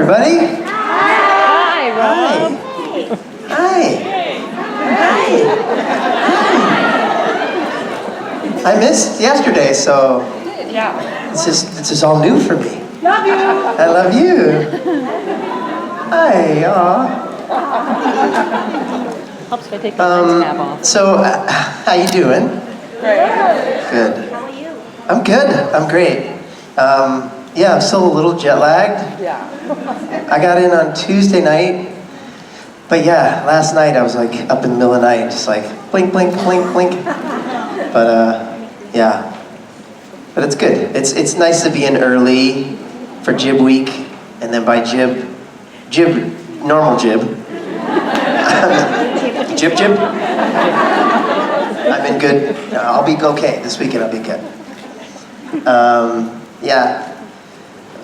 everybody. Hi, Rob. Hi. I missed yesterday, so Yeah. this is all new for me. Love you. I love you. Hi, aw. Helps if I take the lens cap off. So, how you doing? Great. Good. How are you? I'm good. I'm great. Yeah, I'm still a little jet lagged. Yeah. I got in on Tuesday night, but yeah, last night I was like up in the middle of the night, just like blink, blink, blink, blink. But yeah, but it's good. It's nice to be in early for Jib week, and then by Jib, normal Jib. Jib. I'm in good. I'll be okay this weekend. I'll be good. Yeah.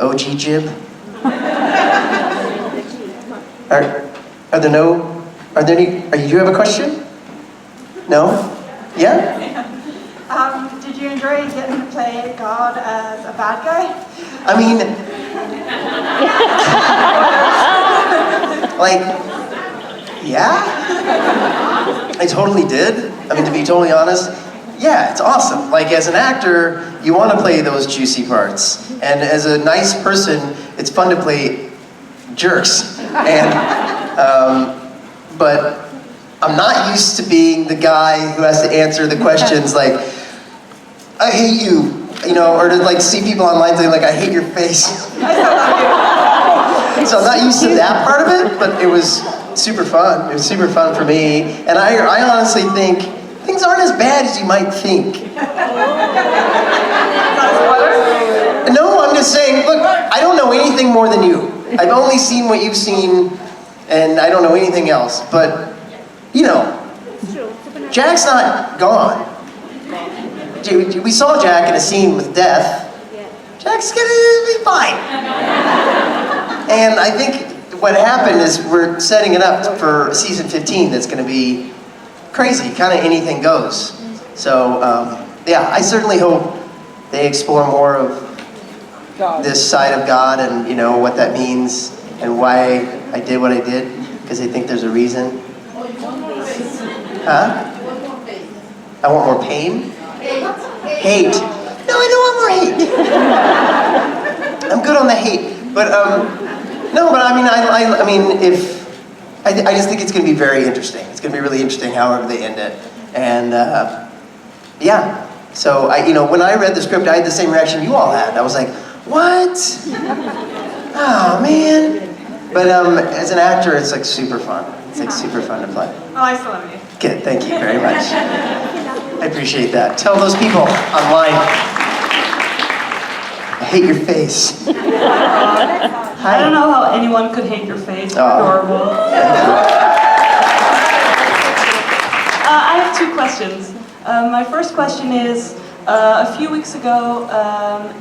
OG Jib. Are there any? Do you have a question? No? Yeah? Did you enjoy getting to play God as a bad guy? I mean, like, yeah, I totally did. I mean, to be totally honest, yeah, it's awesome. Like, as an actor, you want to play those juicy parts. And as a nice person, it's fun to play jerks. And, but I'm not used to being the guy who has to answer the questions like, I hate you, you know, or to like see people online saying like, I hate your face. So I'm not used to that part of it, but it was super fun. It was super fun for me. And I honestly think things aren't as bad as you might think. No, I'm just saying, look, I don't know anything more than you. I've only seen what you've seen, and I don't know anything else. But, you know, Jack's not gone. We saw Jack in a scene with Death. Jack's gonna be fine. And I think what happened is we're setting it up for season 15 that's gonna be crazy, kind of anything goes. So, yeah, I certainly hope they explore more of this side of God and, you know, what that means and why I did what I did, because I think there's a reason. Huh? I want more pain? Hate. No, I don't want more hate. I'm good on the hate. But, no, but I mean, I just think it's going to be very interesting. It's going to be really interesting however they end it. And, yeah. So, when I read the script, I had the same reaction you all had. I was like, what? Oh, man. But as an actor, it's like super fun. It's like super fun to play. Oh, I still love you. Good, thank you very much. I appreciate that. Tell those people online, I hate your face. I don't know how anyone could hate your face. You're adorable. I have two questions. My first question is, a few weeks ago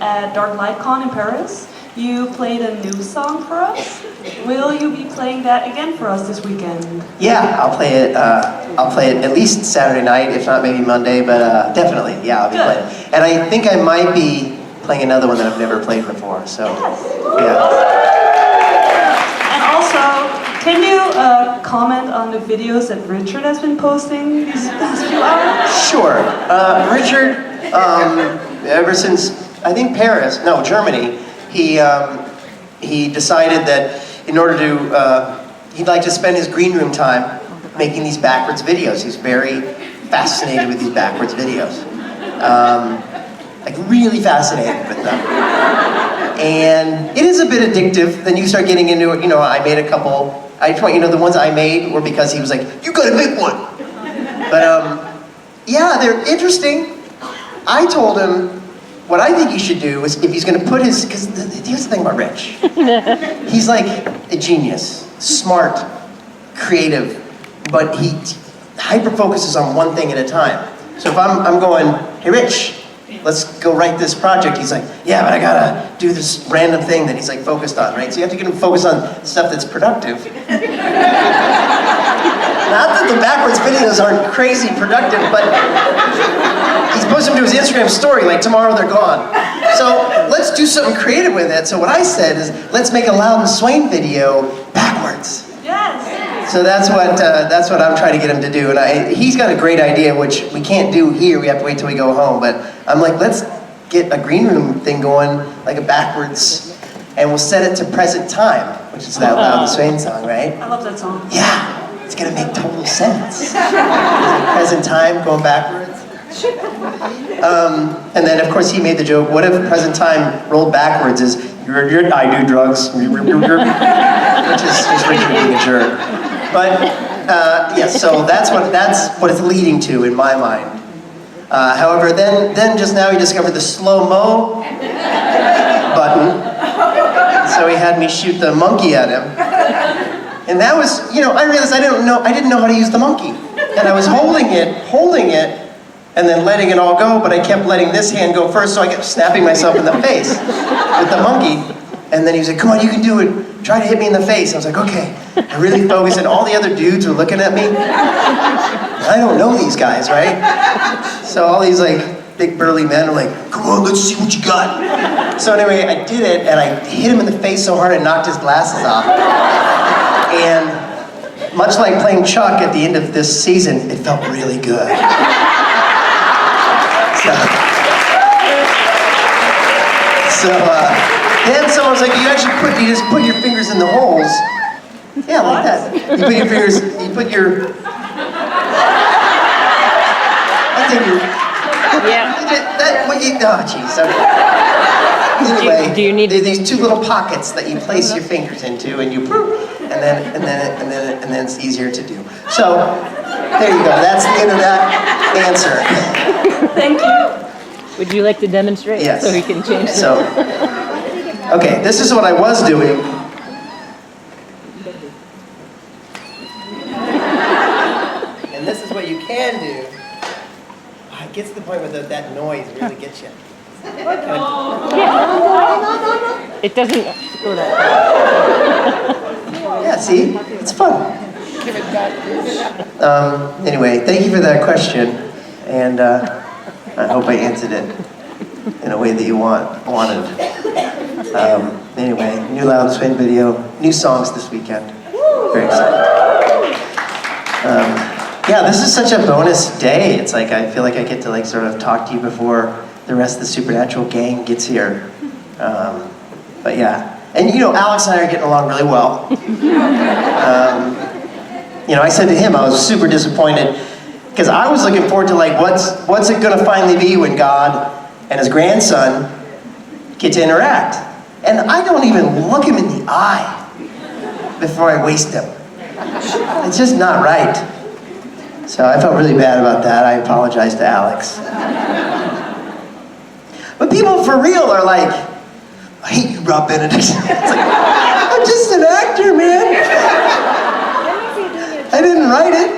at Dark Light Con in Paris, you played a new song for us. Will you be playing that again for us this weekend? Yeah, I'll play it at least Saturday night, if not maybe Monday, but definitely, yeah, I'll be playing it. And I think I might be playing another one that I've never played before, so, yeah. And also, can you comment on the videos that Richard has been posting these past few hours? Sure. Richard, ever since, I think Germany, he decided that in order to, he'd like to spend his green room time making these backwards videos. He's very fascinated with these backwards videos. Like really fascinated with them. And it is a bit addictive. Then you start getting into it, I made a couple, the ones I made were because he was like, you gotta make one. But yeah, they're interesting. I told him, what I think he should do is if he's gonna put his, because here's the thing about Rich. He's like a genius, smart, creative, but he hyper-focuses on one thing at a time. So if I'm going, hey Rich, let's go write this project, he's like, yeah, but I gotta do this random thing that he's like focused on, right? So you have to get him focused on stuff that's productive. Not that the backwards videos aren't crazy productive, but He's posted them to his Instagram story, like tomorrow they're gone. So let's do something creative with it. So what I said is, let's make a Loudon Swain video backwards. Yes. So that's what I'm trying to get him to do. And he's got a great idea, which we can't do here. We have to wait till we go home. But I'm like, let's get a green room thing going, like a backwards, and we'll set it to present time, which is that Loudon Swain song, right? I love that song. Yeah, it's gonna make total sense. Present time going backwards. And then, of course, he made the joke, what if present time rolled backwards is, I do drugs, which is just Richard being a jerk. But, yes, so that's what it's leading to in my mind. However, then just now he discovered the slow-mo button, so he had me shoot the monkey at him. And that was, I realized I didn't know how to use the monkey. And I was holding it, and then letting it all go, but I kept letting this hand go first, so I kept snapping myself in the face with the monkey. And then he was like, come on, you can do it. Try to hit me in the face. I was like, okay. I really focused, and all the other dudes were looking at me. I don't know these guys, right? So all these big burly men are like, come on, let's see what you got. So anyway, I did it, and I hit him in the face so hard I knocked his glasses off. And much like playing Chuck at the end of this season, it felt really good. Then someone was like, you just put your fingers in the holes. Yeah, like that. You put your I think you're... Yeah. Oh, jeez. Anyway, do you need these two little pockets that you place your fingers into, and you... And then it's easier to do. So, there you go. That's the end of that answer. Thank you. Would you like to demonstrate? Yes. So we can change it. So, okay, this is what I was doing. And this is what you can do. It gets to the point where that noise really gets you. It doesn't go that Yeah, see? It's fun. Anyway, thank you for that question. And I hope I answered it in a way that you wanted. Anyway, new Loudon Swain video, new songs this weekend. Very excited. Yeah, this is such a bonus day. It's like I feel like I get to sort of talk to you before the rest of the Supernatural gang gets here. But yeah, and Alex and I are getting along really well. I said to him I was super disappointed because I was looking forward to what's it gonna finally be when God and his grandson get to interact. And I don't even look him in the eye before I waste him. It's just not right. So I felt really bad about that. I apologize to Alex. But people for real are like, I hate you, Rob Benedict. It's like, I'm just an actor, man. I didn't write it.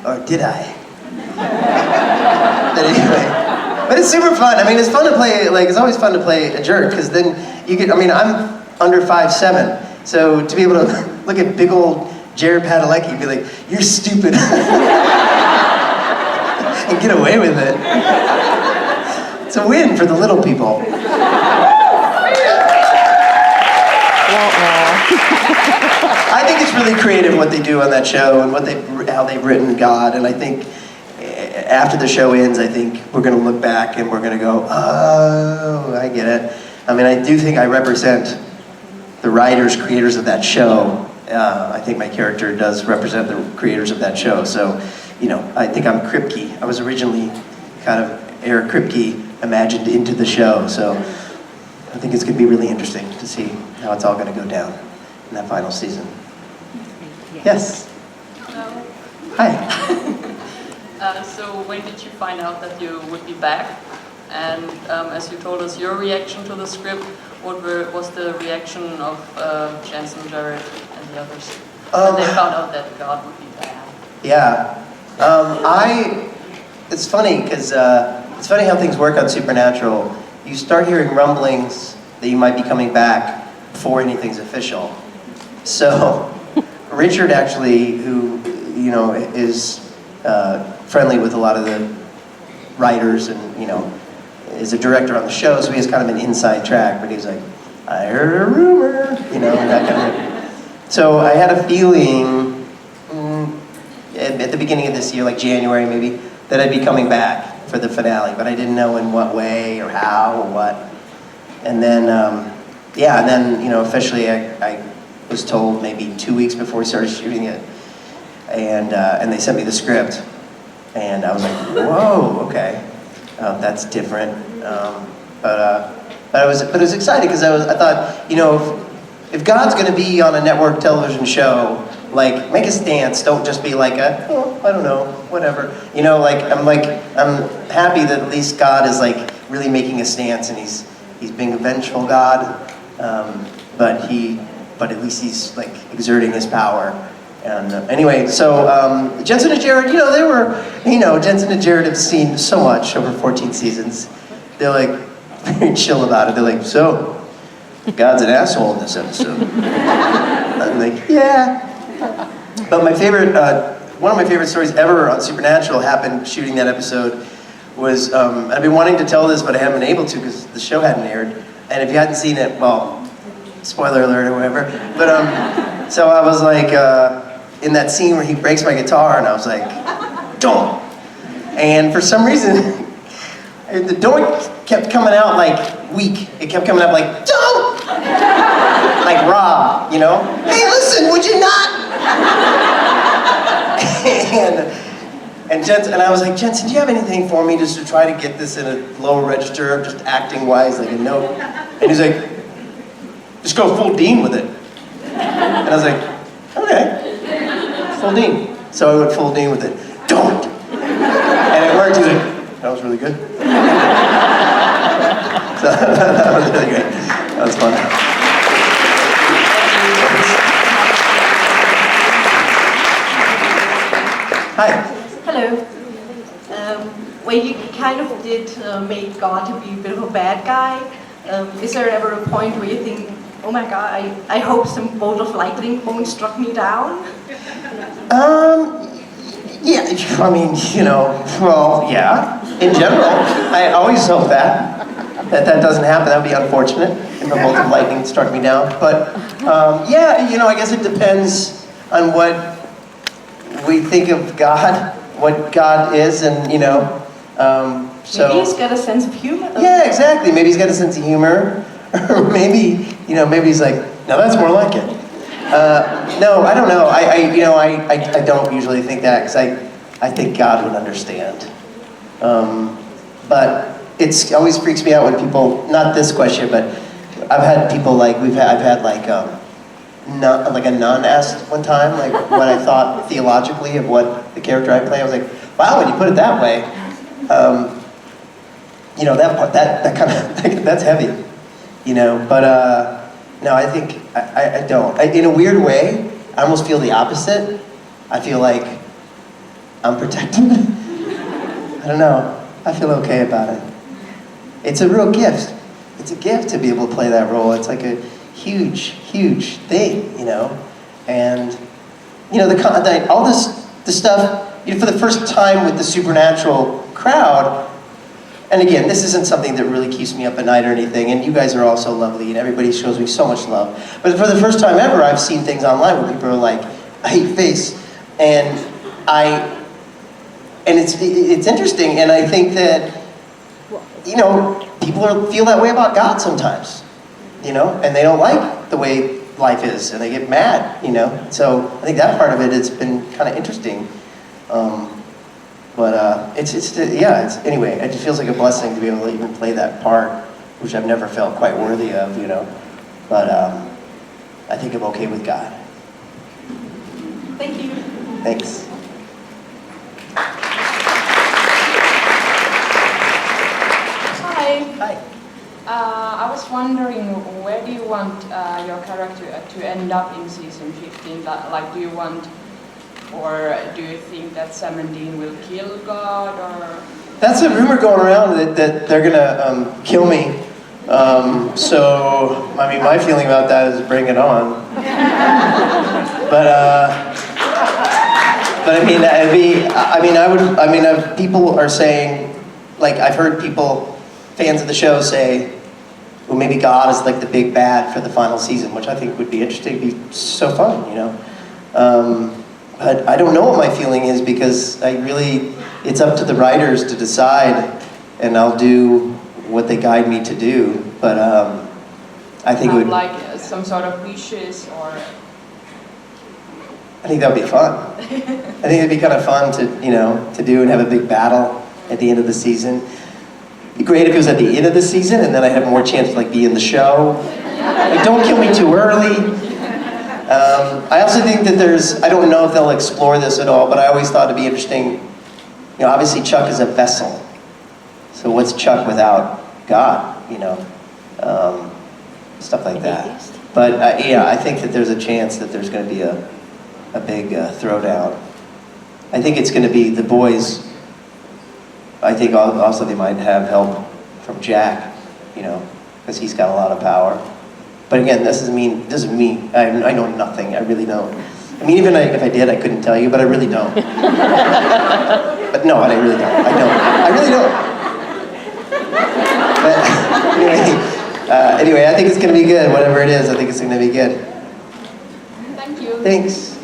Or did I? But anyway, but it's super fun. I mean, it's fun to play, it's always fun to play a jerk, because then you get, I'm under 5'7", so to be able to look at big old Jared Padalecki and be like, you're stupid, and get away with it. It's a win for the little people. I think it's really creative what they do on that show and how they've written God, and I think after the show ends, I think we're going to look back and we're going to go, oh, I get it. I do think I represent the writers, creators of that show. I think my character does represent the creators of that show. So, I think I'm Kripke. I was originally kind of Eric Kripke imagined into the show. So I think it's going to be really interesting to see how it's all going to go down in that final season. Yes? Hello. Hi. So when did you find out that you would be back? And as you told us your reaction to the script, what was the reaction of Jensen, Jared, and the others when they found out that God would be back? Yeah. It's funny because it's funny how things work on Supernatural. You start hearing rumblings that you might be coming back before anything's official. So Richard actually, who is friendly with a lot of the writers, and is a director on the show, so he has kind of an inside track. But he's like, I heard a rumor, and that kind of thing. So I had a feeling at the beginning of this year, like January maybe, that I'd be coming back for the finale, but I didn't know in what way or how or what. And then, officially I was told maybe 2 weeks before we started shooting it, and they sent me the script, and I was like, whoa, okay, that's different. But I was excited because I thought, if God's going to be on a network television show, like, make a stance. Don't just be like I don't know, whatever. I'm happy that at least God is like really making a stance, and he's being a vengeful God, but at least he's like exerting his power. And anyway, so Jensen and Jared, they were, Jensen and Jared have seen so much over 14 seasons. They're like very chill about it. They're like, so God's an asshole in this episode. I'm like, yeah. But my favorite, one of my favorite stories ever on Supernatural happened shooting that episode. Was I've been wanting to tell this, but I haven't been able to because the show hadn't aired. And if you hadn't seen it, well, spoiler alert or whatever. But so I was like in that scene where he breaks my guitar, and I was like, don't. And for some reason, the don't kept coming out like weak. It kept coming out like, don't! Like Rob, Hey, listen, would you not? And I was like, Jensen, do you have anything for me just to try to get this in a lower register, just acting wise, like a note? And he's like, just go full Dean with it. And I was like, okay, full Dean. So I went full Dean with it. Don't. And it worked. He's like, that was really good. So that was really great. That was fun. Hi. Hello. Well, you kind of did make God to be a bit of a bad guy. Is there ever a point where you think, oh my God, I hope some bolt of lightning won't struck me down? Yeah, I mean, well, yeah. In general, I always hope that doesn't happen. That would be unfortunate if a bolt of lightning struck me down. But yeah, I guess it depends on what we think of God, what God is, and so. Maybe he's got a sense of humor. Yeah, exactly. Maybe he's got a sense of humor, or maybe he's like, no, that's more like it. No, I don't know. I don't usually think that because I think God would understand. But it always freaks me out when people, not this question, but I've had people like I've had like a nun asked one time like what I thought theologically of what the character I play. I was like, wow, when you put it that way, that kind of that's heavy, But no, I think I don't. In a weird way, I almost feel the opposite. I feel like I'm protected. I don't know. I feel okay about it. It's a real gift. It's a gift to be able to play that role. It's like a huge, huge thing, And all the stuff. For the first time with the Supernatural crowd. And again, this isn't something that really keeps me up at night or anything, and you guys are all so lovely, and everybody shows me so much love. But for the first time ever, I've seen things online where people are like, I hate face, and it's interesting, and I think that, people feel that way about God sometimes, and they don't like the way life is, and they get mad, So I think that part of it has been kind of interesting. But anyway, it just feels like a blessing to be able to even play that part, which I've never felt quite worthy of, But I think I'm okay with God. Thank you. Thanks. Hi. Hi. I was wondering, where do you want your character to end up in season 15? Like, do you want... Or do you think that Sam and Dean will kill God, or...? That's a rumor going around that they're gonna kill me. So, I mean, my feeling about that is bring it on. But, But I mean, people are saying, like, I've heard people, fans of the show say, well, maybe God is like the big bad for the final season, which I think would be interesting, be so fun, you know? But I don't know what my feeling is because it's up to the writers to decide, and I'll do what they guide me to do, but I think it would... Like some sort of wishes or... I think that would be fun. I think it'd be kind of fun to do and have a big battle at the end of the season. It'd be great if it was at the end of the season and then I had more chance to like be in the show. Like, don't kill me too early. I also think that I don't know if they'll explore this at all, but I always thought it'd be interesting. Obviously Chuck is a vessel. So what's Chuck without God, Stuff like that. But I think that there's a chance that there's going to be a big throwdown. I think it's going to be the boys. I think also they might have help from Jack, because he's got a lot of power. But again, doesn't mean I know nothing. I really don't. I mean, even if I did, I couldn't tell you, but I really don't. But no, I really don't. I really don't. But anyway, I think it's going to be good. Whatever it is, I think it's going to be good. Thank you. Thanks.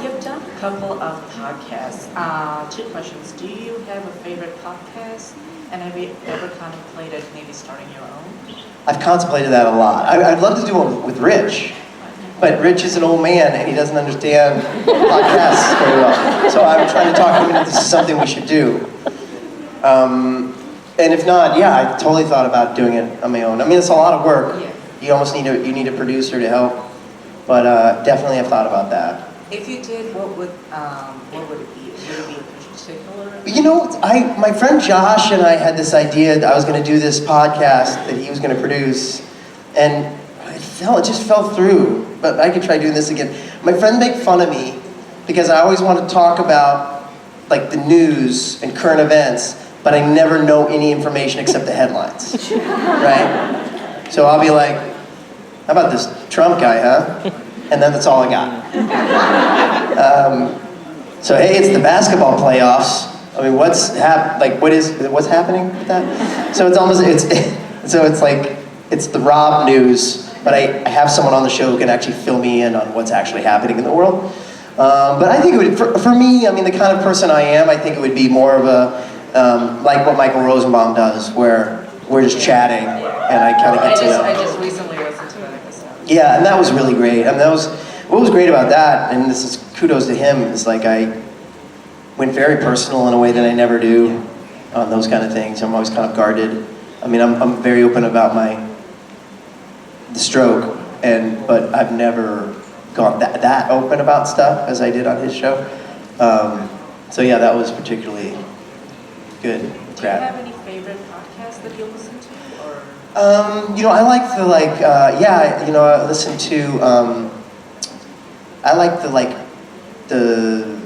You've done a couple of podcasts. 2 questions. Do you have a favorite podcast? And have you ever contemplated maybe starting your own? I've contemplated that a lot. I'd love to do one with Rich, but Rich is an old man and he doesn't understand podcasts very well. So I'm trying to talk him into this is something we should do. And if not, I totally thought about doing it on my own. I mean, it's a lot of work. Yeah. You almost need a producer to help, but definitely I've thought about that. If you did, what would it be? Would it be a particular? My friend Josh and I had this idea that I was going to do this podcast that he was going to produce, and it just fell through. But I could try doing this again. My friends make fun of me because I always want to talk about like the news and current events, but I never know any information except the headlines, right? So I'll be like, how about this Trump guy, huh? And then that's all I got. So hey, it's the basketball playoffs. I mean, what's happening with that? So it's the Rob news, but I have someone on the show who can actually fill me in on what's actually happening in the world. But I think it would, for me, I mean, the kind of person I am, I think it would be more of a, like what Michael Rosenbaum does, where we're just chatting, and I kind of get to know. I just recently listened to that episode. Yeah, and that was really great. I mean, what was great about that, and this is kudos to him, is like I went very personal in a way that I never do on those kind of things. I'm always kind of guarded. I mean, I'm very open about the stroke, but I've never gone that open about stuff as I did on his show. So yeah, that was particularly good. Do you have any favorite podcasts that you listen to, or? I like I listen to, I like the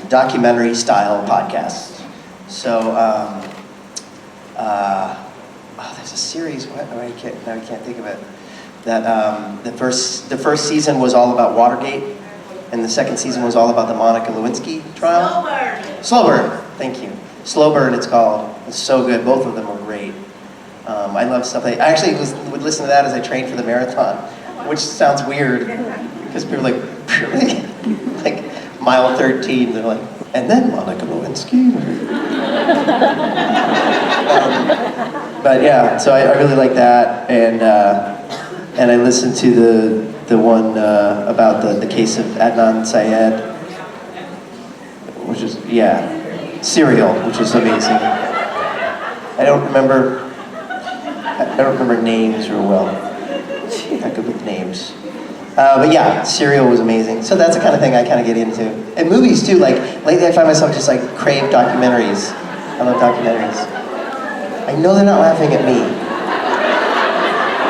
documentary style podcasts. So, there's a series, I can't think of it, that the first season was all about Watergate, and the second season was all about the Monica Lewinsky trial. Slow Burn, thank you. Slow Burn, it's called. It's so good. Both of them were great. I love stuff I actually would listen to that as I trained for the marathon, which sounds weird because people are like, really? Like mile 13, they're like, and then Monica Lewinsky. But yeah, so I really like that, and I listened to the one about the case of Adnan Syed, which is Serial, which is amazing. I don't remember names real well. Not good with names. But yeah, Serial was amazing. So that's the kind of thing I kind of get into. And movies too, like lately I find myself just like crave documentaries. I love documentaries. I know they're not laughing at me.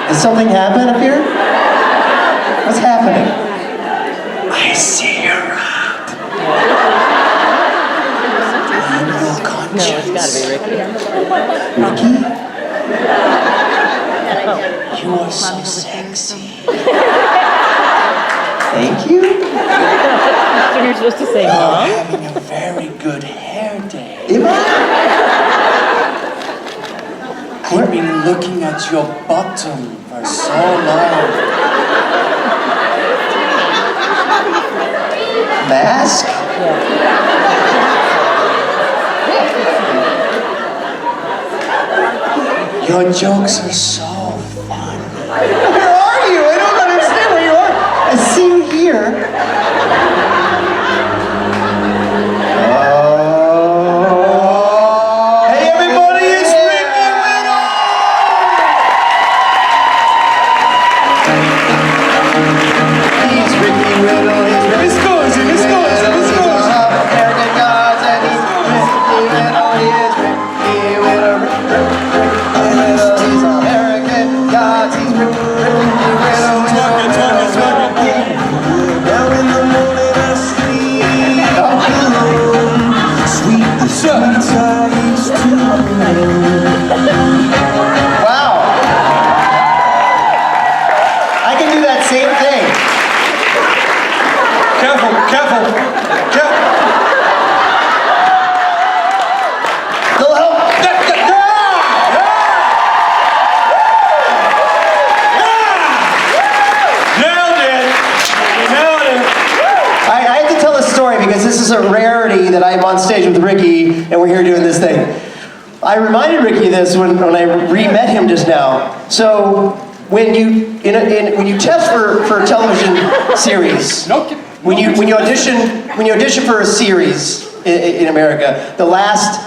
Did something happen up here? What's happening? I see your up. No, it's gotta be Ricky. Ricky? You are so sexy. Thank you. So you're supposed to say, You're Mom? having a very good hair day. Am I? I've been looking at your bottom for so long. Mask? Your jokes are so fun. Where are you? I don't understand where you are. I see you here. Oh. Hey everybody, it's Ricky Whittle! He's Ricky Whittle, he's Ricky Whittle. American Gods, and he's Ricky Whittle, he is Ricky Whittle, he's American Gods, he's Ricky Whittle, now in the morning I sleep alone, sweet the sweets I used to know. Wow! I can do that same thing. Careful, careful, careful. Little help. Nailed it. Nailed it. I have to tell a story because this is a rarity that I'm on stage with Ricky and we're here doing this thing. I reminded Ricky of this when I re-met him just now. So when you when you test for a television series, when you audition for a series in America, the last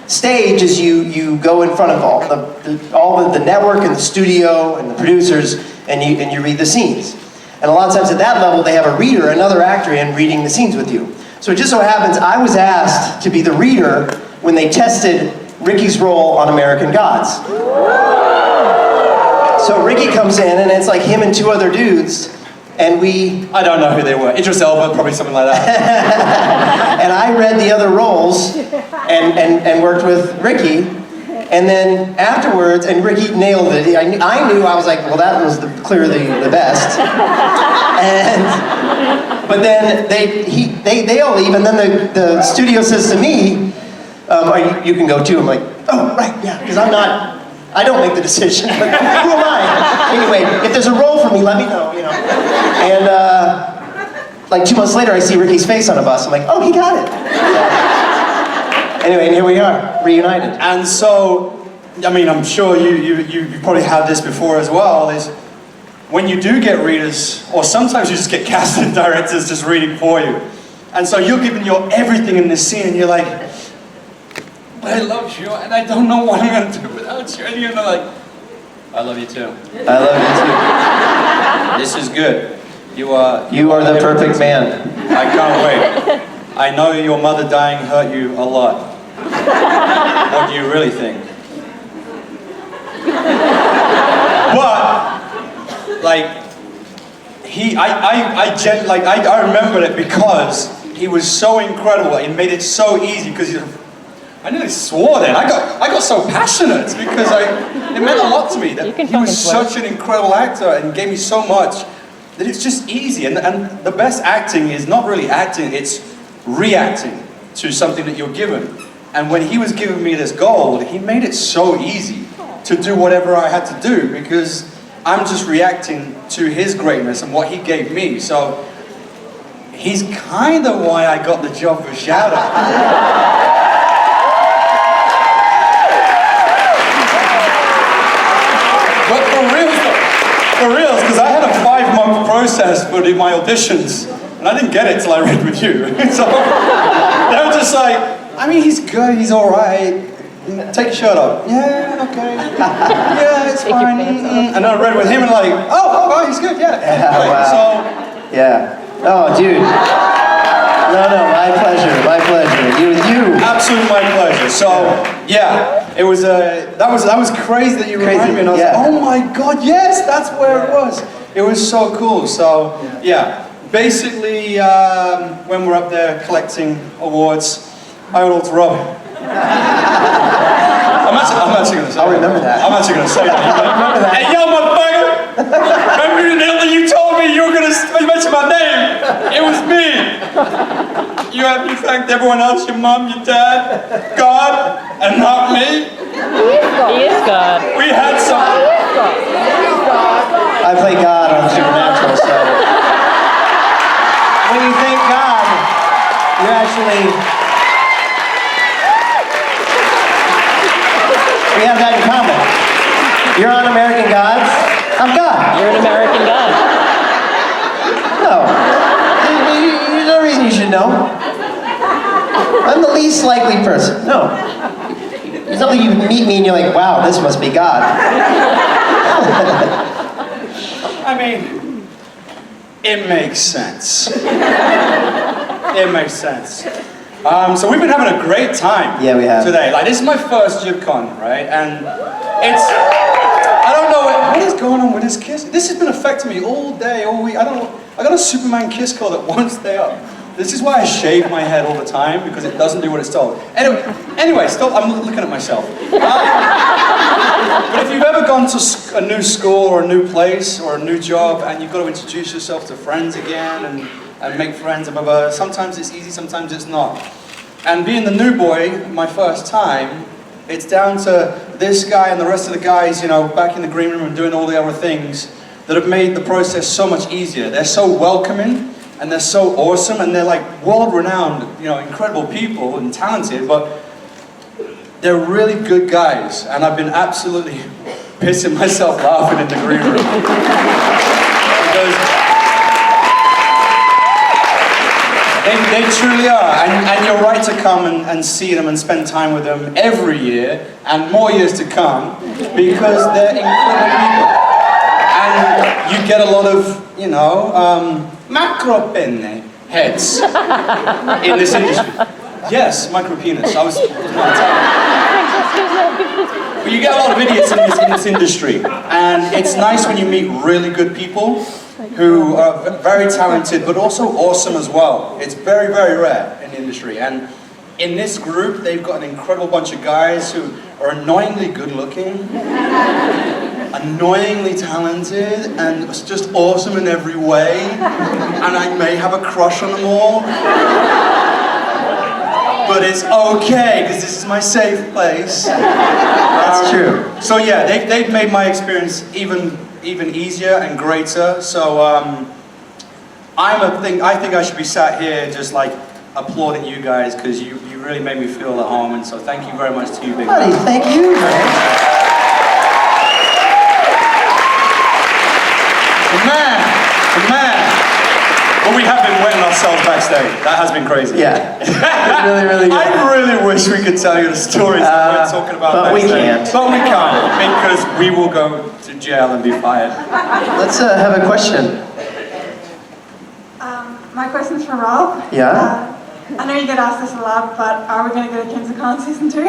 stage is you go in front of all the network and the studio and the producers and you read the scenes. And a lot of times at that level, they have a reader, another actor in reading the scenes with you. So it just so happens I was asked to be the reader when they tested Ricky's role on American Gods. So Ricky comes in and it's like him and two other dudes, and I don't know who they were. Idris Elba, probably something like that. and I read the other roles and worked with Ricky. And then afterwards, and Ricky nailed it. I knew, I was like, well, that was clearly the best. But then they all leave, and then the studio says to me, you can go too. I'm like, oh, right, yeah, because I don't make the decision, but who am I? Anyway, if there's a role for me, let me know, you know. And like 2 months later, I see Ricky's face on a bus. I'm like, oh, he got it. Anyway, and here we are, reunited. And so, I mean, I'm sure you probably had this before as well, is when you do get readers, or sometimes you just get casting directors just reading for you. And so you're giving your everything in this scene, and you're like, but I love you, and I don't know what I'm going to do without you. And you're like, I love you too. I love you This is good. You are the perfect man. I can't wait. I know your mother dying hurt you a lot. What do you really think? But, like, I remembered it because he was so incredible. He made it so easy because I nearly swore then. I got so passionate because it meant a lot to me that he was such an incredible actor and gave me so much that it's just easy. And the best acting is not really acting, it's reacting to something that you're given. And when he was giving me this gold, he made it so easy to do whatever I had to do because I'm just reacting to his greatness and what he gave me. So he's kind of why I got the job for Shadow. But for reals, because I had a 5-month process for my auditions, and I didn't get it till I read with you. So they were just like, I mean, he's good, he's all right. Take your shirt off. Yeah, okay. Yeah, it's fine. And then I read with him and like, oh, he's good, yeah. Wow. So, yeah. Oh, dude. No, my pleasure. You. absolutely my pleasure. So, yeah, it was that was crazy that you reminded me, and I was like, oh my God, yes, that's where it was. It was so cool. So, yeah, basically, when we're up there collecting awards, I would alter Rob. I I'm actually going to say I'll remember that. I'm actually going to say that. Remember that. Hey, yo, motherfucker! Remember you told me you were going to mention my name? It was me. You thanked everyone else, your mom, your dad, God, and not me? He is God. We had some... I play God on Supernatural, so when you thank God, you're actually... We have that in common. You're on American Gods, I'm God. You're an American God. No. There's no reason you should know. I'm the least likely person. No. It's not like you meet me and you're like, wow, this must be God. I mean, it makes sense. It makes sense. So we've been having a great time. Yeah, we have. Today. Like, this is my first JIBCon, right? And it's, I don't know what is going on with this kiss. This has been affecting me all day, all week. I don't know. I got a Superman kiss call that won't stay up. This is why I shave my head all the time, because it doesn't do what it's told. Anyway, stop. I'm looking at myself. But if you've ever gone to a new school or a new place or a new job and you've got to introduce yourself to friends again and make friends and blah, blah, blah, sometimes it's easy, sometimes it's not. And being the new boy, my first time, it's down to this guy and the rest of the guys, you know, back in the green room and doing all the other things that have made the process so much easier. They're so welcoming and they're so awesome and they're like world-renowned, you know, incredible people and talented, but they're really good guys. And I've been absolutely pissing myself laughing in the green room. Because they truly are, and you're right to come and see them and spend time with them every year, and more years to come, because they're incredible people. And you get a lot of, you know, macro penne heads in this industry. Yes, micro penis. I was But you get a lot of idiots in this industry, and it's nice when you meet really good people who are very talented, but also awesome as well. It's very, very rare in the industry. And in this group, they've got an incredible bunch of guys who are annoyingly good looking, annoyingly talented, and just awesome in every way. And I may have a crush on them all. But it's okay, because this is my safe place. That's true. So yeah, they've made my experience even easier and greater. So I think I should be sat here just like applauding you guys, because you really made me feel at home, and so thank you very much to you, big Buddy, thank you, man. The man. But we have been wetting ourselves backstage. That has been crazy. Yeah. It's really, really good. I really wish we could tell you the stories that we're talking about but we backstage. can't. But we can't, because we will go to jail and be fired. Let's have a question. My question's for Rob. Yeah? I know you get asked this a lot, but are we going to get a Kings of Con season 3?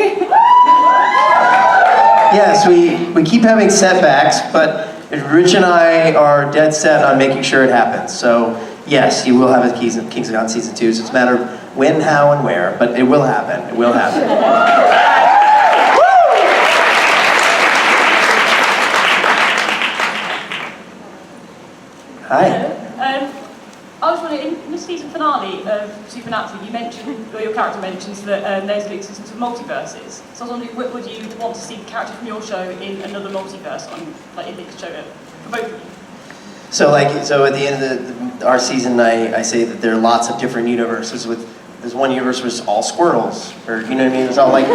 Yes, we keep having setbacks, but Rich and I are dead set on making sure it happens. So yes, you will have a Kings of Con season 2. So it's a matter of when, how, and where, but it will happen. It will happen. Hi. I was wondering, in the season finale of Supernatural, you mentioned, or your character mentions that there's the existence of multiverses. So I was wondering, would you want to see the character from your show in another multiverse, like in this show, for both of you? So at the end of our season, I say that there are lots of different universes. There's one universe where it's all squirrels, or you know what I mean? It's all like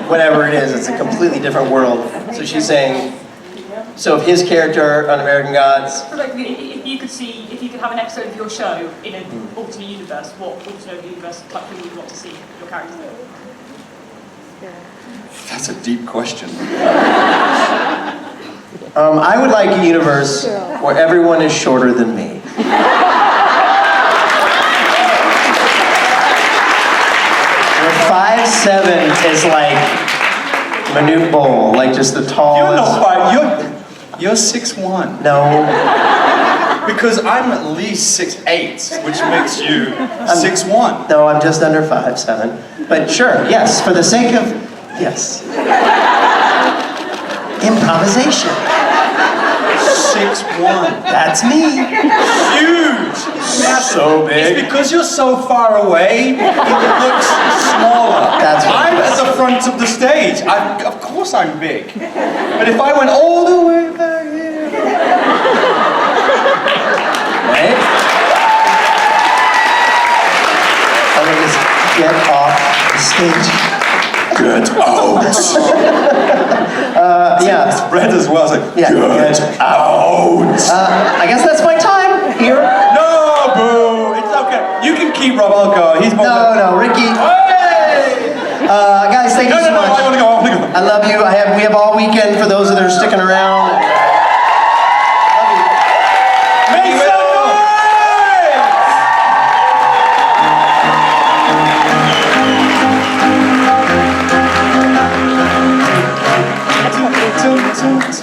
whatever it is, it's a completely different world. So she's saying, so if his character on American Gods, if you could have an episode of your show in an alternate universe, what alternate universe type thing would you want to see your character do? That's a deep question. I would like a universe where everyone is shorter than me. Where 5'7" is like Manute Bol, like just the tallest. You're 6'1". No. Because I'm at least 6'8", which makes you 6'1". No, I'm just under 5'7". But sure, yes, for the sake of Yes. Improvisation. 6'1". That's me. Huge! So big. It's because you're so far away, it looks smaller. That's what I'm it is. at the front of the stage. Of course I'm big. But if I went all the way back here... Right? I'm gonna just get off the stage. Get out! Yeah. Red as well. I was like, Yeah. get out! I guess that's my time here. No, boo! It's okay. You can keep Rob, I'll go. He's more No, Ricky. Hey! Guys, thank you so No, much. I wanna go, I wanna go. I love you. We have all weekend for those that are sticking around. Love you. Make some noise!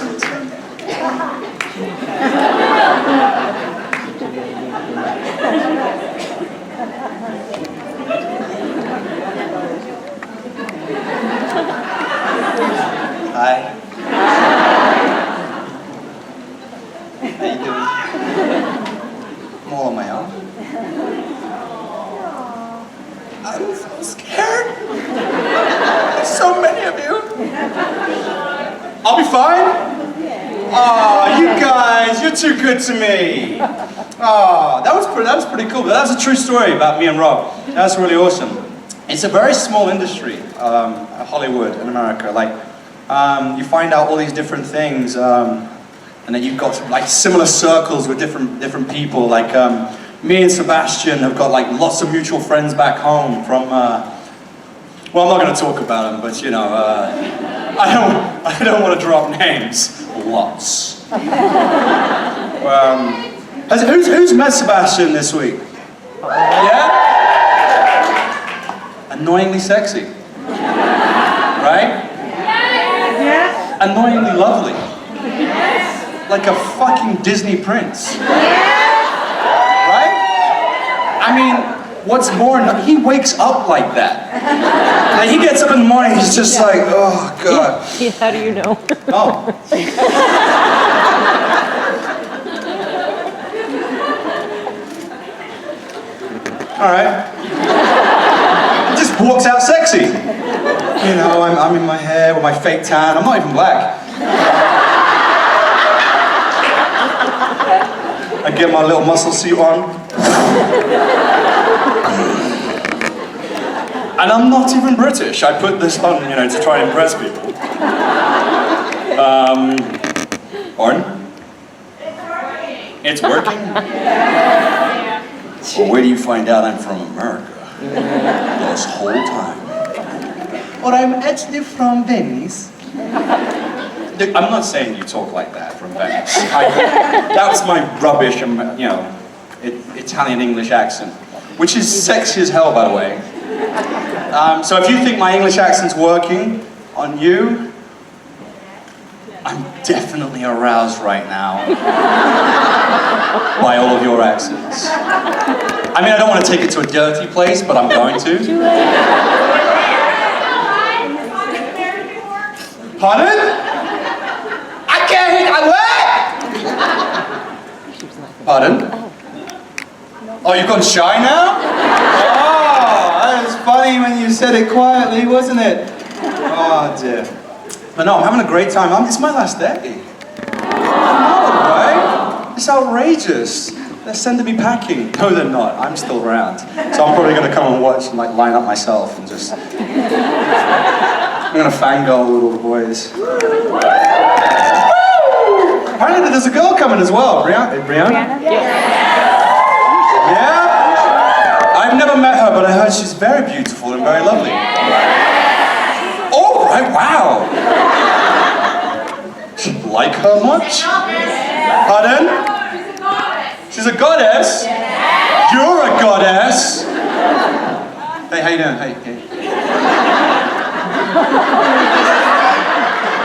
Hi. How you doing? I'm all on my own. I'm so scared. There's so many of you. I'll be fine. Oh, you guys, you're too good to me. Oh, that was pretty cool. That was a true story about me and Rob. That's really awesome. It's a very small industry, Hollywood in America. Like, you find out all these different things, and then you've got like similar circles with different people. Like me and Sebastian have got like lots of mutual friends back home from. Well, I'm not going to talk about them, but you know, I don't want to drop names. Lots. Who's met Sebastian this week? Yeah? Annoyingly sexy. Right? Annoyingly lovely. Like a fucking Disney prince. Right? I mean, what's more, he wakes up like that. Like he gets up in the morning, he's just like, oh God. How do you know? Oh. All right. Just walks out sexy. You know, I'm in my hair with my fake tan. I'm not even black. I get my little muscle suit on. And I'm not even British. I put this on, you know, to try and impress people. Pardon? It's working. Well, where do you find out I'm from America? This whole time. Well, I'm actually from Venice. Look, I'm not saying you talk like that from Venice. That was my rubbish, you know, Italian-English accent, which is sexy as hell, by the way. So if you think my English accent's working on you, I'm definitely aroused right now by all of your accents. I mean, I don't want to take it to a dirty place, but I'm going to. Pardon? I can't hear. What? Pardon? Oh, you've gone shy now? Oh, that was funny when you said it quietly, wasn't it? Oh dear. But no, I'm having a great time. It's my last day. No, right? It's outrageous. They're sending me packing. No, they're not. I'm still around. So I'm probably going to come and watch and like line up myself and just... I'm going to fangirl with all the boys. Apparently there's a girl coming as well. Brianna? Yeah? I've never met her, but I heard she's very beautiful and very lovely. Oh, right, wow. Like her much? Pardon? She's a goddess? You're a goddess? Hey, how you doing? Hey.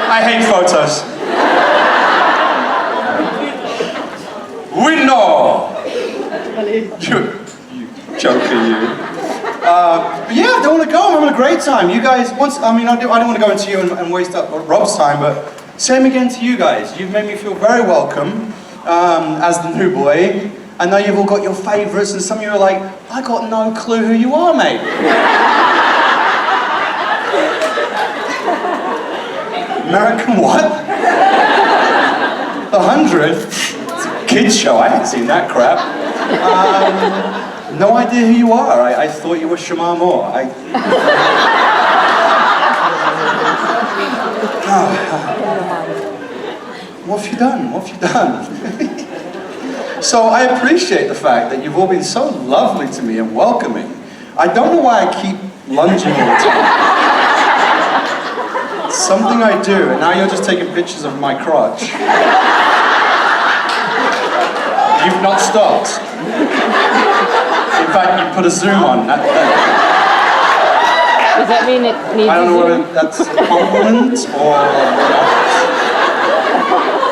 I hate photos. We know. You joker, you. But yeah, I don't want to go. I'm having a great time. You guys, I don't want to go into you and waste up Rob's time, but same again to you guys. You've made me feel very welcome as the new boy. I know you've all got your favourites, and some of you are like, I got no clue who you are, mate. American what? 100? It's a kid's show, I haven't seen that crap. No idea who you are. I thought you were Shamar Moore. What have you done? What have you done? So I appreciate the fact that you've all been so lovely to me and welcoming. I don't know why I keep lunging all the time. It's something I do, and now you're just taking pictures of my crotch. You've not stopped. In fact, you put a zoom on. Does that mean it needs I don't know a whether zoom? that's a compliment or not.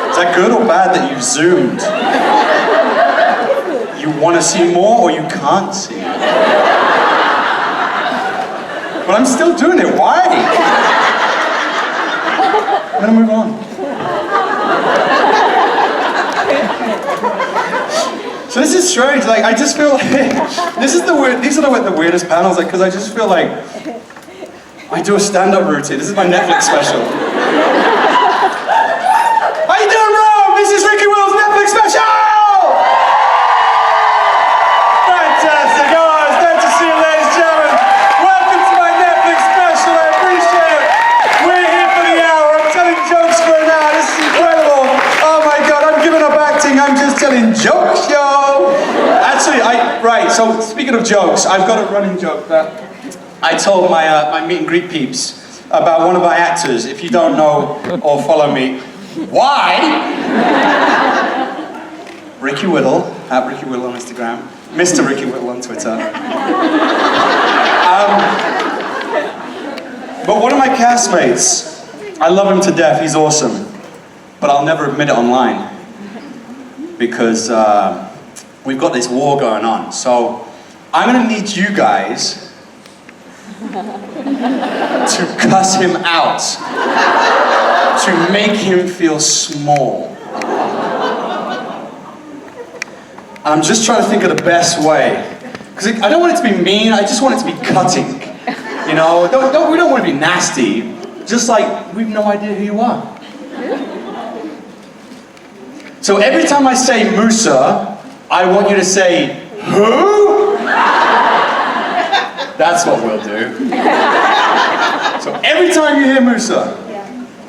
Is that good or bad that you've zoomed? You want to see more or you can't see? But I'm still doing it. Why? I'm gonna move on. So this is strange. Like I just feel like these are the weirdest panels. Like because I just feel like I do a stand-up routine. This is my Netflix special. How you doing, Rome? This is Ricky Will's Netflix special. Fantastic, oh, it's great to see you, ladies and gentlemen. Welcome to my Netflix special. I appreciate it. We're here for the hour. I'm telling jokes for an hour. This is incredible. Oh my God, I'm giving up acting. I'm just telling jokes, yo. Actually, so speaking of jokes, I've got a running joke that I told my meet and greet peeps about one of my actors. If you don't know or follow me, why? Ricky Whittle, at Ricky Whittle on Instagram. Mr. Ricky Whittle on Twitter. But one of my castmates, I love him to death, he's awesome. But I'll never admit it online. Because we've got this war going on. So I'm gonna need you guys to cuss him out. To make him feel small. I'm just trying to think of the best way. Because I don't want it to be mean, I just want it to be cutting. You know, we don't want to be nasty. Just like, we've no idea who you are. So every time I say Musa, I want you to say, who? That's what we'll do. So every time you hear Musa.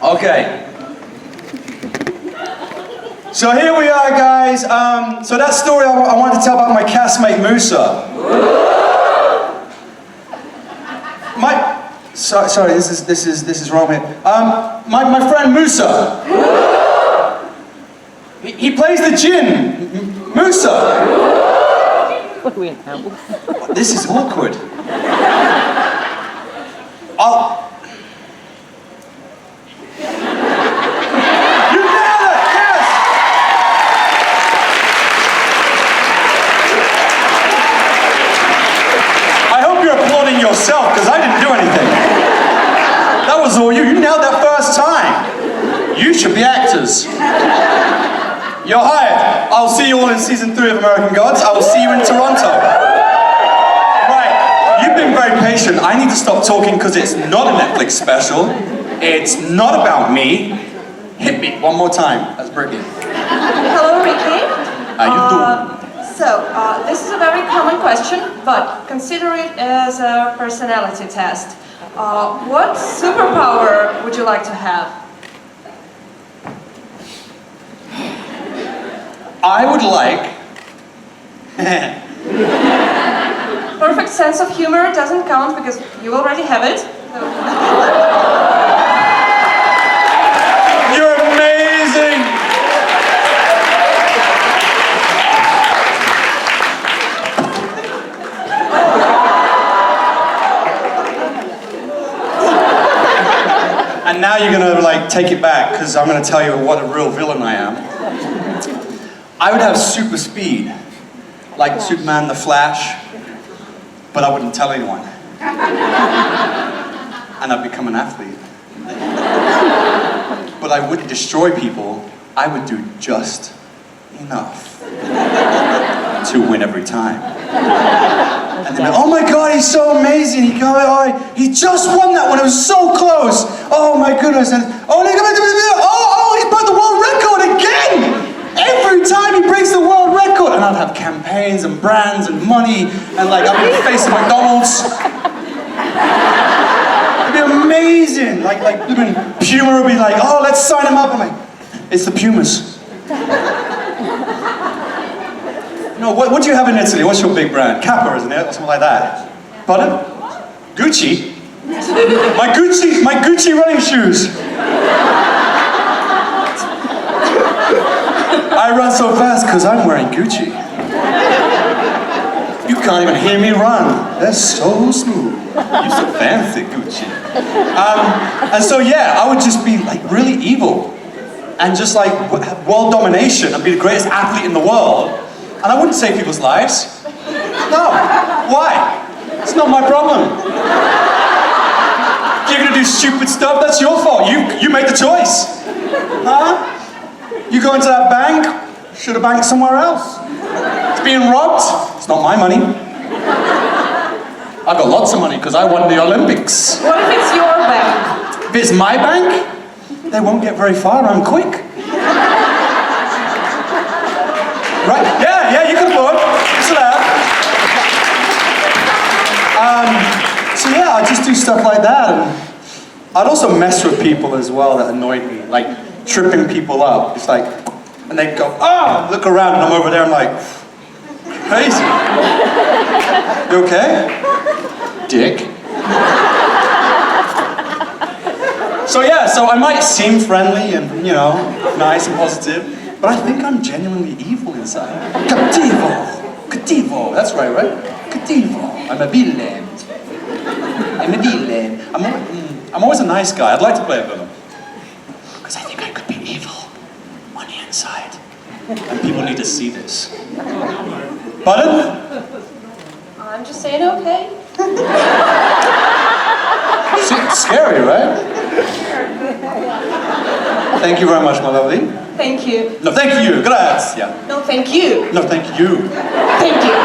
Okay. So here we are, guys. So that story I wanted to tell about my castmate Musa. Sorry, this is wrong here. My friend Musa. He plays the djinn. Musa. What do we have? This is awkward. Yourself, because I didn't do anything. That was all you. You nailed that first time. You should be actors. You're hired. I'll see you all in season 3 of American Gods. I will see you in Toronto. Right. You've been very patient. I need to stop talking because it's not a Netflix special. It's not about me. Hit me one more time. That's Brittany. Hello, Ricky. How you doing? So, this is a very common question, but consider it as a personality test. What superpower would you like to have? I would like... Perfect sense of humor doesn't count because you already have it. You're amazing! And now you're gonna like take it back because I'm gonna tell you what a real villain I am. I would have super speed, like Superman, the Flash. but I wouldn't tell anyone. And I'd become an athlete. But I wouldn't destroy people. I would do just enough to win every time. And then, oh my God, he's so amazing. He just won that one. It was so close. Oh my goodness. And oh, he's broke the world record again. Every time he breaks the world record. And I'd have campaigns and brands and money. And like, I'd be facing McDonald's. It'd be amazing. Like Puma would be like, oh, let's sign him up. I'm like, it's the Pumas. No, what do you have in Italy? What's your big brand? Kappa, isn't it? Or something like that. Pardon? Gucci? My Gucci running shoes. I run so fast because I'm wearing Gucci. You can't even hear me run. They're so smooth. You're so fancy, Gucci. And so yeah, I would just be like really evil. And just like world domination and be the greatest athlete in the world. And I wouldn't save people's lives. No. Why? It's not my problem. If you're gonna do stupid stuff, that's your fault. You made the choice. Huh? You go into that bank, should have banked somewhere else. It's being robbed. It's not my money. I've got lots of money because I won the Olympics. What if it's your bank? If it's my bank, they won't get very far. I'm quick. Right? Yeah, you can afford. It's allowed. So yeah, I just do stuff like that. And I'd also mess with people as well that annoyed me, like tripping people up. It's like, and they'd go, oh, look around, and I'm over there, I'm like, crazy. You okay? Dick. So yeah, so I might seem friendly and, you know, nice and positive, but I think I'm genuinely evil inside. Cattivo. That's right? Cattivo. I'm a villain. I'm always a nice guy. I'd like to play a villain. Because I think I could be evil on the inside. And people need to see this. Pardon? I'm just saying okay. It's scary, right? Thank you very much, my lovely. Thank you. No, thank you. Grazie. No, thank you. No, thank you. Thank you.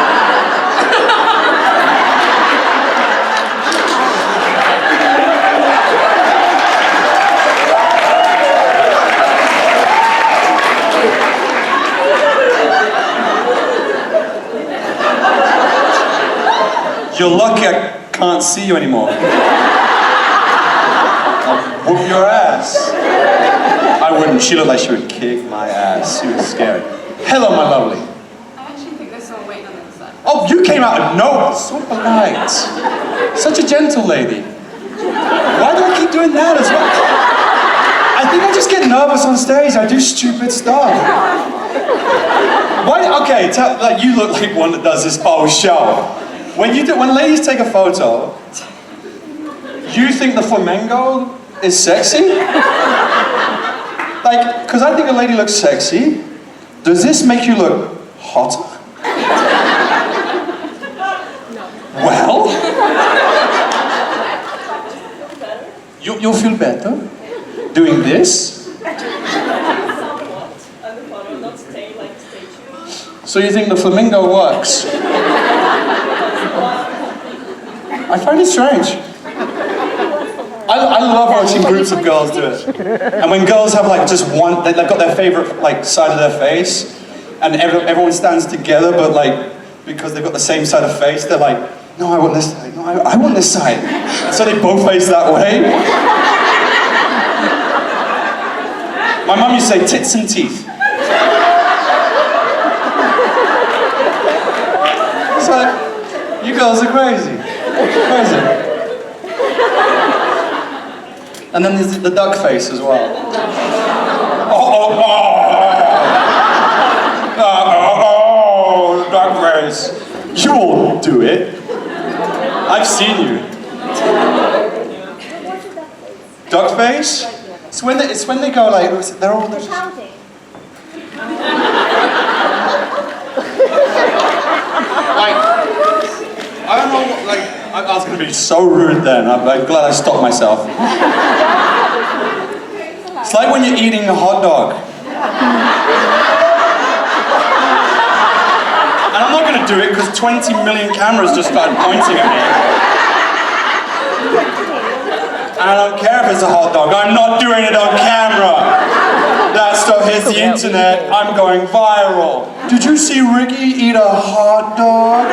You're lucky I can't see you anymore. I'll whoop your ass. I wouldn't. She looked like she would kick my ass. She was scary. Hello, my lovely. I actually think there's some weight on the inside. Oh, you came out of nowhere. So polite. Such a gentle lady. Why do I keep doing that as well? I think I just get nervous on stage. I do stupid stuff. Why? Okay, like you look like one that does this whole show. When ladies take a photo, you think the flamenco is sexy? Like, because I think a lady looks sexy. Does this make you look hotter? No. Well, you'll feel better doing this. So you think the flamingo works? I find it strange. I love watching groups of girls do it. And when girls have like just one, they've got their favorite like side of their face, and everyone stands together, but like, because they've got the same side of face, they're like, no, I want this side, no, I want this side. And so they both face that way. My mum used to say tits and teeth. So, you girls are crazy. Crazy. And then there's the duck face as well. Oh, duck face. You all do it. I've seen you. Duck face? It's when they go like, they're all just... Counting. Like, I don't know know, like, I was going to be so rude then. I'm glad I stopped myself. It's like when you're eating a hot dog. And I'm not going to do it because 20 million cameras just started pointing at me. And I don't care if it's a hot dog. I'm not doing it on camera. That stuff hits the internet. I'm going viral. Did you see Ricky eat a hot dog?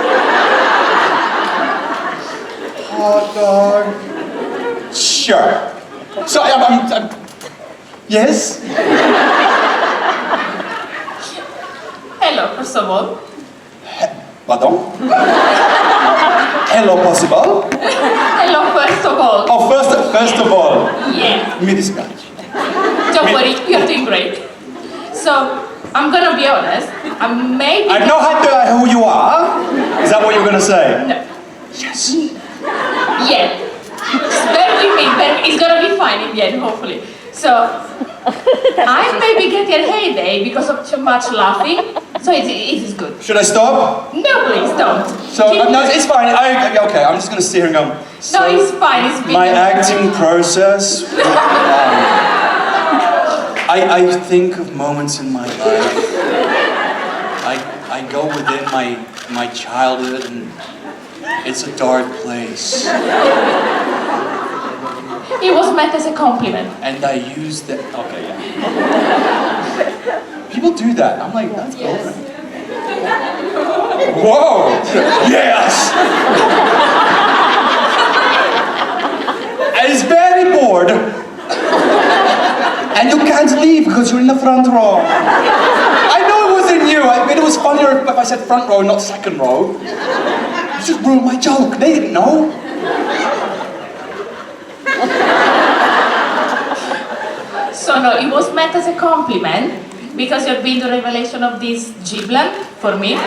Hot dog. Sure. So I'm yes? Hello, first of all. Pardon? Hello, possible? Hello, first of all. Oh, first of all. Yeah. Mi dispiace. Don't worry, you're doing great. So, I'm gonna be honest. I maybe. I know who you are. Is that what you're gonna say? No. Yes. Yeah. Just bear with me, it's gonna be fine in the end, hopefully. So, I may be getting a heyday because of too much laughing, so it is good. Should I stop? No, please don't. So, no, it's fine. Okay, I'm just gonna sit here and go. So, No, it's fine, it's my acting process. I think of moments in my life. I go within my childhood, and it's a dark place. It was meant as a compliment. And I use that. Okay, yeah. People do that. I'm like, that's cool. Yes. Whoa! Yes! I was very bored. And you can't leave because you're in the front row. I know it wasn't you. I mean, it was funnier if I said front row, not second row. You just ruined my joke. They didn't know. So no, it was meant as a compliment because you've been the revelation of this JIBLand for me.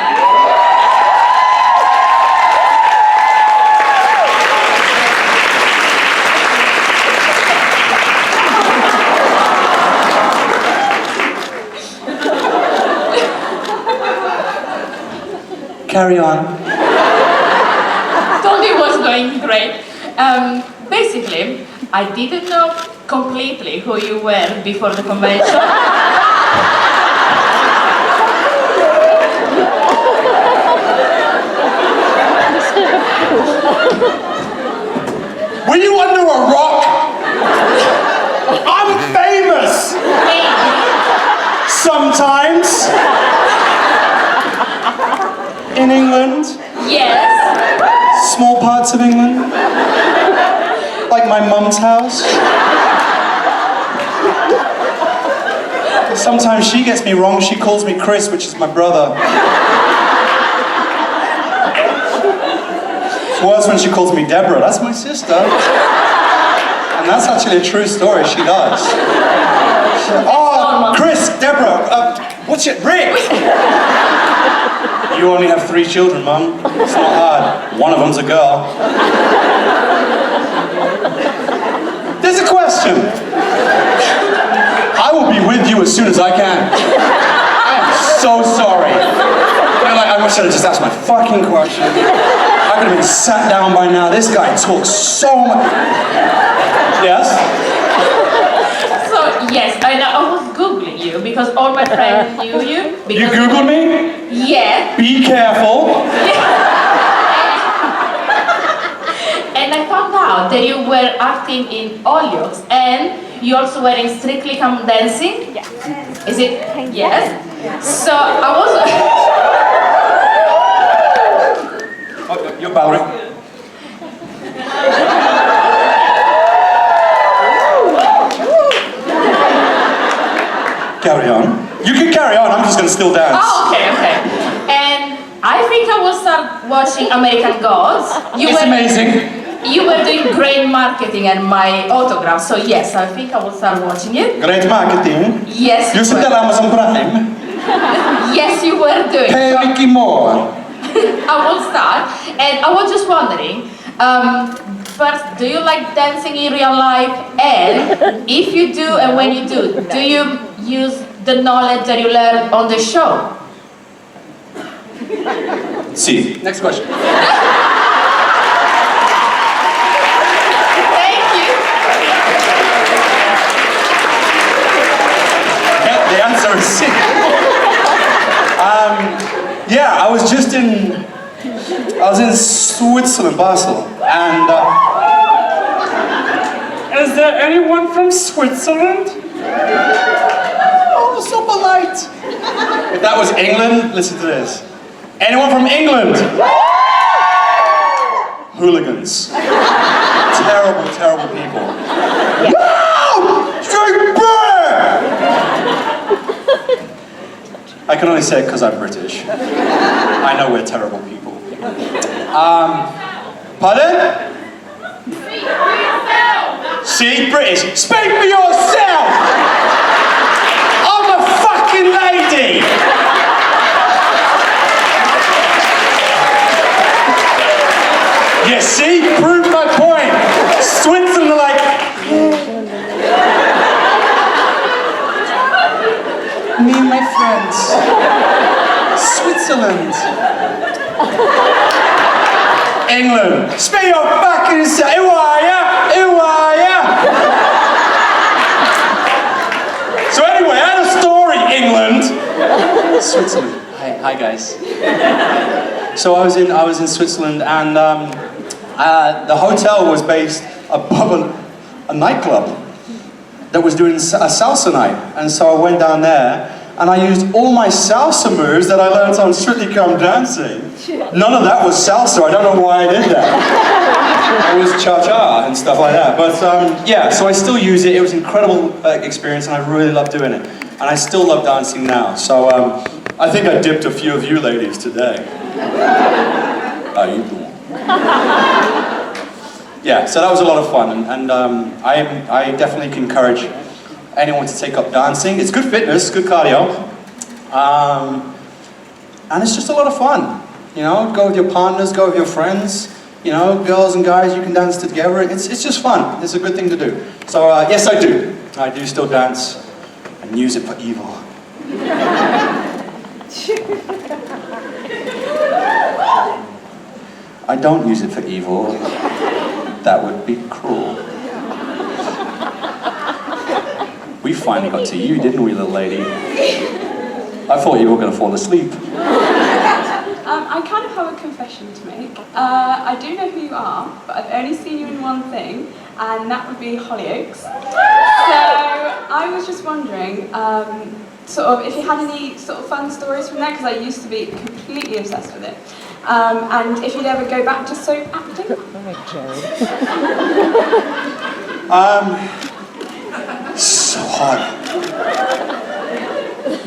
Carry on. Told you it was going great. Basically, I didn't know completely who you were before the convention. Were you under a rock? I'm famous! Sometimes. In England. Yes. Small parts of England. Like my mum's house. Sometimes she gets me wrong. She calls me Chris, which is my brother. It's worse when she calls me Deborah. That's my sister. And that's actually a true story. She does. Oh, Chris, Deborah, what's it? Rick! You only have 3 children, Mum. It's not hard. One of them's a girl. There's a question. I will be with you as soon as I can. I am so sorry. I wish I'd just asked my fucking question. I could have been sat down by now. This guy talks so much. Yes? So, yes, I was Googling you because all my friends knew you. You Googled me? Yeah. Be careful. And I found out that you were acting in Hollyoaks and you also were in Strictly Come Dancing. Yes. Is it? Yes. So I was. Oh, you're bowing. Carry on. You can carry on, I'm just gonna still dance. Oh, okay. And I think I will start watching American Gods. It's amazing. You were doing great marketing and my autograph, so yes, I think I will start watching it. Great marketing. Yes, You said that Amazon Prime. yes, you were doing. Pay Ricky more. I will start, and I was just wondering, first, do you like dancing in real life? And if you do, and when you do you use the knowledge that you learned on the show? See. Next question. was in Switzerland, Basel, and is there anyone from Switzerland? Oh, so polite. If that was England, listen to this. Anyone from England? Hooligans. Terrible, terrible people. No! Straight back! I can only say it because I'm British. I know we're terrible people. Pardon? See, British. Speak for yourself! I'm a fucking lady! You see? Prove my point. Switzerland are like... Me and my friends. Switzerland. England. Speak your fucking self. Who are ya? Who are ya? So anyway, I had a story, England. Switzerland. Hi guys. So I was in Switzerland, and the hotel was based above a nightclub that was doing a salsa night, and so I went down there and I used all my salsa moves that I learned on Strictly Come Dancing. None of that was salsa. I don't know why I did that. It was cha-cha and stuff like that. But yeah, so I still use it. It was an incredible experience, and I really love doing it. And I still love dancing now. So I think I dipped a few of you ladies today. How you doing? Yeah, so that was a lot of fun, and I definitely can encourage anyone to take up dancing. It's good fitness, good cardio, and it's just a lot of fun. You know, go with your partners, go with your friends. You know, girls and guys, you can dance together. It's just fun. It's a good thing to do. So yes, I do. I do still dance and use it for evil. I don't use it for evil. That would be cruel. We finally got to you, didn't we, little lady? I thought you were going to fall asleep. I kind of have a confession to make. I do know who you are, but I've only seen you in one thing, and that would be Hollyoaks. So I was just wondering, sort of, if you had any sort of fun stories from there, because I used to be completely obsessed with it. And if you'd ever go back to soap acting? So hard.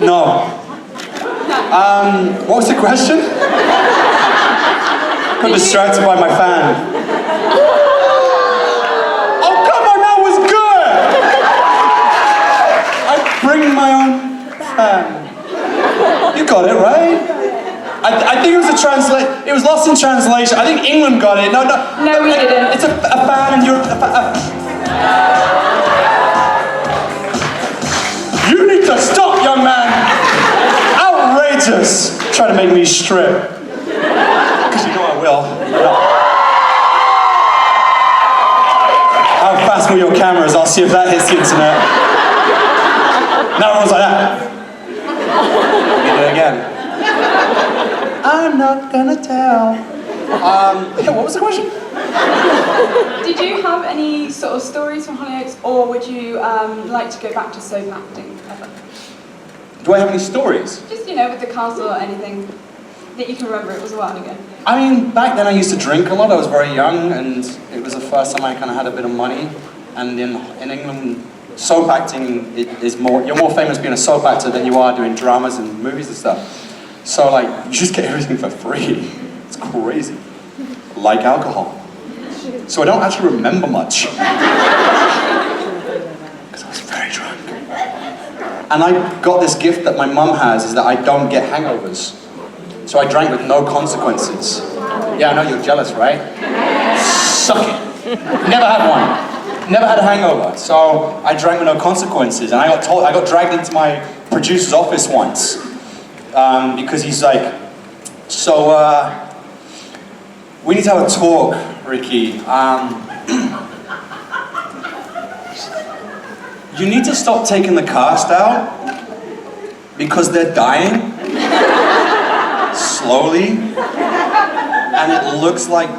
No. What was the question? Got distracted by my fan. Oh, come on, that was good! I bring my own fan. You got it, right? I think it was it was lost in translation. I think England got it. No, we didn't. It's a fan and you're You need to stop, young man! Outrageous! Trying to make me strip. Because you know I will. How fast were your cameras? I'll see if that hits the internet. Now everyone's like that. We did it again. I'm not gonna tell. Yeah, what was the question? Did you have any sort of stories from Hollyoaks, or would you like to go back to soap acting ever? Do I have any stories? Just, you know, with the castle or anything that you can remember. It was a while ago. I mean, back then I used to drink a lot. I was very young, and it was the first time I kind of had a bit of money. And in England, soap acting is more, you're more famous being a soap actor than you are doing dramas and movies and stuff. So like, you just get everything for free. It's crazy. Like alcohol. So I don't actually remember much. Because I was very drunk. And I got this gift that my mum has, is that I don't get hangovers. So I drank with no consequences. Yeah, I know you're jealous, right? Suck it. Never had one. Never had a hangover. So I drank with no consequences. And I got dragged into my producer's office once. Because he's like, so we need to have a talk, Ricky. You need to stop taking the cast out because they're dying. slowly, and it looks like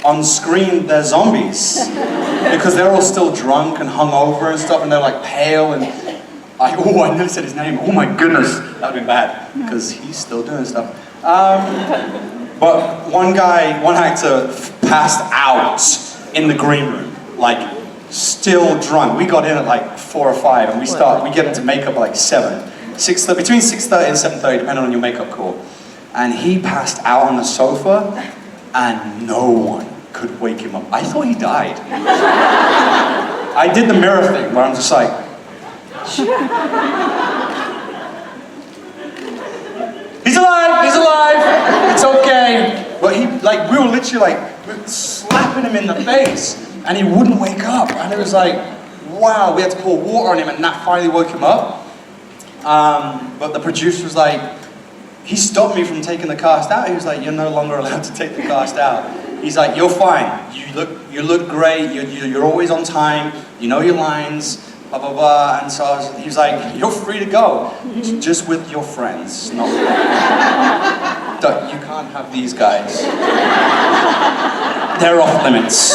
on screen they're zombies because they're all still drunk and hungover and stuff, and they're like pale and I never said his name. Oh my goodness, that would be bad because he's still doing stuff. But one actor passed out in the green room, like still drunk. We got in at like 4 or 5, and we get into makeup at like 7. Between 6:30 and 7:30, depending on your makeup call. And he passed out on the sofa, and no one could wake him up. I thought he died. I did the mirror thing where I'm just like, he's alive, it's okay. But we were literally slapping him in the face, and he wouldn't wake up. And it was like, wow, we had to pour water on him, and that finally woke him up. But the producer was like, he stopped me from taking the cast out. He was like, you're no longer allowed to take the cast out. He's like, you're fine. You look great. You're always on time. You know your lines. Blah blah blah. And so he was like, you're free to go, just with your friends. No, you can't have these guys. They're off limits.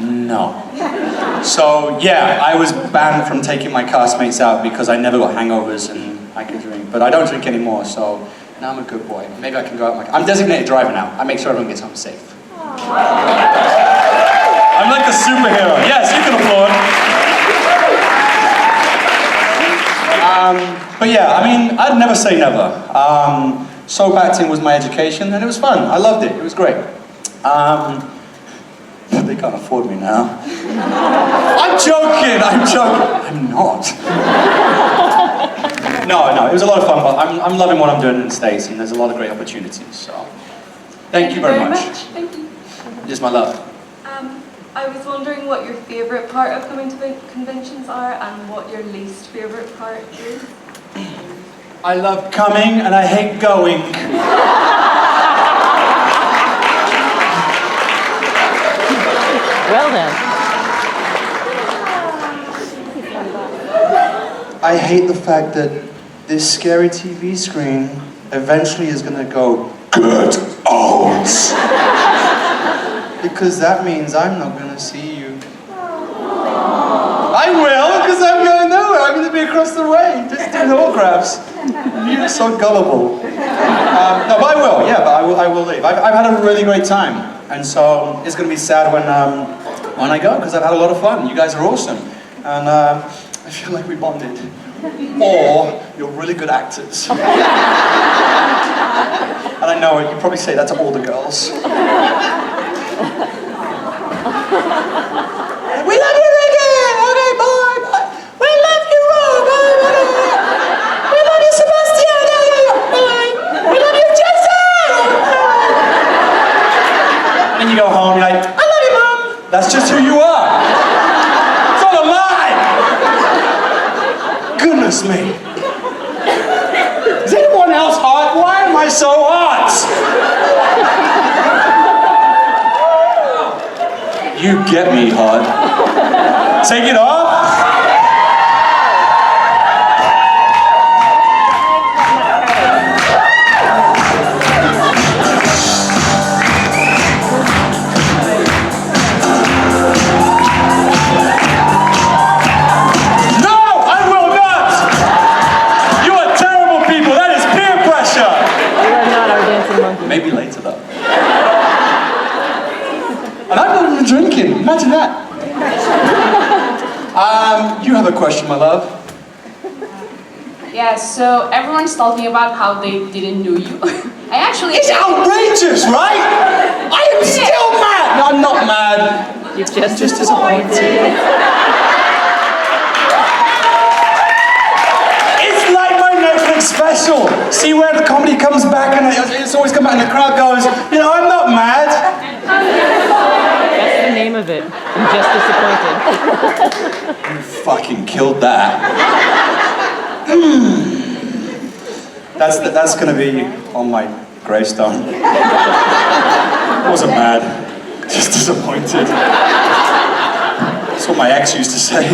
No. So yeah, I was banned from taking my castmates out because I never got hangovers and I could drink, but I don't drink anymore. So now I'm a good boy. Maybe I can go out. I'm designated driver now. I make sure everyone gets home safe. I'm like a superhero. Yes, you can applaud. But yeah, I mean, I'd never say never. Soap acting was my education, and it was fun. I loved it. It was great. They can't afford me now. I'm joking. I'm not. No, it was a lot of fun, but I'm loving what I'm doing in the States, and there's a lot of great opportunities. So, thank you very much. Thank you. Just my love. I was wondering what your favourite part of coming to conventions are and what your least favourite part is. I love coming and I hate going. Well then. I hate the fact that this scary TV screen eventually is going to go, get out! Because that means I'm not going to see you. I will, because I'm going nowhere. I'm going to be across the way, just doing autographs. You're so gullible. No, but I will, yeah, but I will leave. I've had a really great time. And so it's going to be sad when I go, because I've had a lot of fun. You guys are awesome. And I feel like we bonded. Or you're really good actors. And I know it, you probably say that to all the girls. We love you, Ricky! Okay, bye, bye. We love you, Rob! We love you, Sebastian! Bye! We love you, Jason! And you go home, you're like, I love you, Mom! That's just who you are! It's all a lie! Goodness me! Is anyone else hot? Why am I so hot? You get me, hot. Take it off. No, I will not. You are terrible people. That is peer pressure. You are not our dancing monkey. Maybe later though. And I'm not even drinking. Imagine that. You have a question, my love. Yeah, so everyone's talking about how they didn't know you. I actually... It's outrageous, right? I am still mad. No, I'm not mad. You're just disappointed. It's like my Netflix special. See where the comedy comes back and it's always come back and the crowd goes, you know, I'm not mad. That's the name of it. I'm just disappointed. You fucking killed that. That's gonna be on my gravestone. I wasn't mad, just disappointed. That's what my ex used to say.